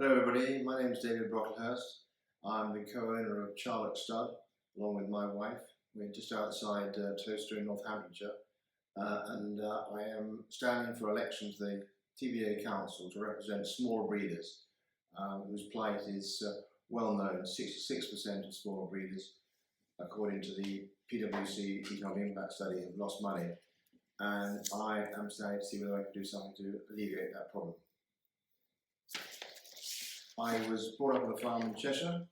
Hello everybody, my name is David Brocklehurst. I'm the co-owner of Charlotte Stud along with my wife. We're just outside Towcester in Northamptonshire and I am standing for election to the TBA Council to represent smaller breeders whose plight is well known. 66% of smaller breeders, according to the PwC Economic Impact Study, have lost money, and I am standing to see whether I can do something to alleviate that problem. I was brought up on a farm in Cheshire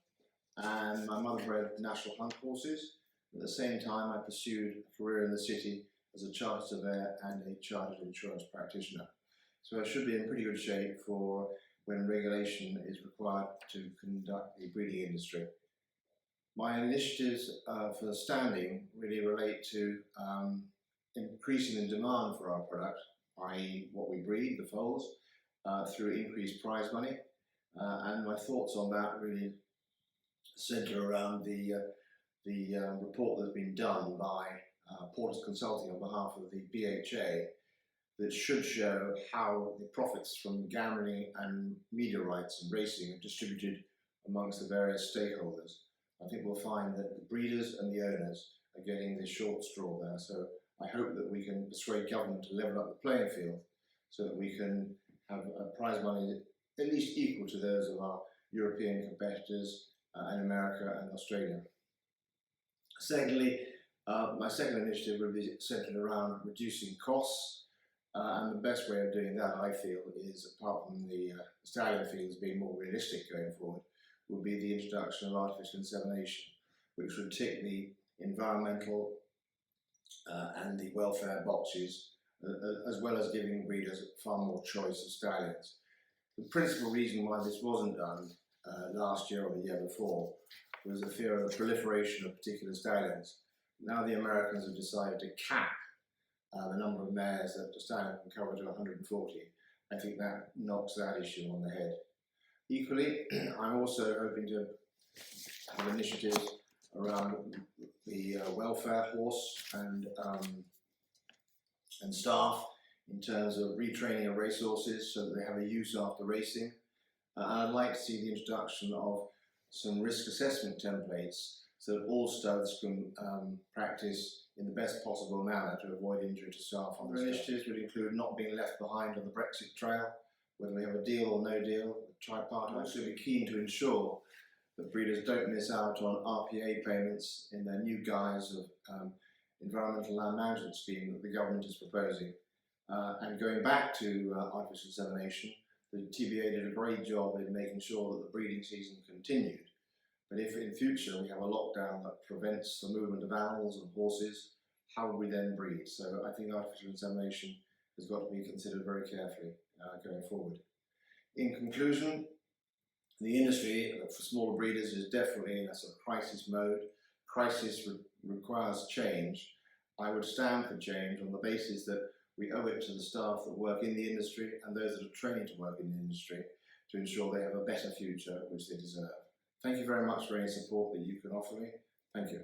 and my mother bred national hunt horses. At the same time I pursued a career in the city as a chartered surveyor and a chartered insurance practitioner. So I should be in pretty good shape for when regulation is required to conduct the breeding industry. My initiatives for the standing really relate to increasing the demand for our product, i.e. what we breed, the foals, through increased prize money. And my thoughts on that really centre around the report that's been done by Porters Consulting on behalf of the BHA that should show how the profits from gambling and media rights and racing are distributed amongst the various stakeholders. I think we'll find that the breeders and the owners are getting the short straw there, so I hope that we can persuade government to level up the playing field so that we can have prize money at least equal to those of our European competitors in America and Australia. Secondly, my second initiative will be centred around reducing costs, and the best way of doing that, I feel, is, apart from the stallion fields being more realistic going forward, will be the introduction of artificial insemination, which would tick the environmental and the welfare boxes, as well as giving breeders far more choice of stallions. The principal reason why this wasn't done last year or the year before was the fear of the proliferation of particular stallions. Now the Americans have decided to cap the number of mares that a stallion can cover to 140. I think that knocks that issue on the head. Equally, I'm also hoping to have initiatives around the welfare horse and staff, in terms of retraining of racehorses so that they have a use after racing. I'd like to see the introduction of some risk assessment templates so that all studs can practice in the best possible manner to avoid injury to staff. Other initiatives would include not being left behind on the Brexit trail, whether we have a deal or no deal. The tripartite will also be keen to ensure that breeders don't miss out on RPA payments in their new guise of environmental land management scheme that the government is proposing. And going back to artificial insemination, the TBA did a great job in making sure that the breeding season continued. But if in future we have a lockdown that prevents the movement of animals and horses, how would we then breed? So I think artificial insemination has got to be considered very carefully going forward. In conclusion, the industry for smaller breeders is definitely in a sort of crisis mode. Crisis requires change. I would stand for change on the basis that we owe it to the staff that work in the industry and those that are training to work in the industry to ensure they have a better future, which they deserve. Thank you very much for any support that you can offer me. Thank you.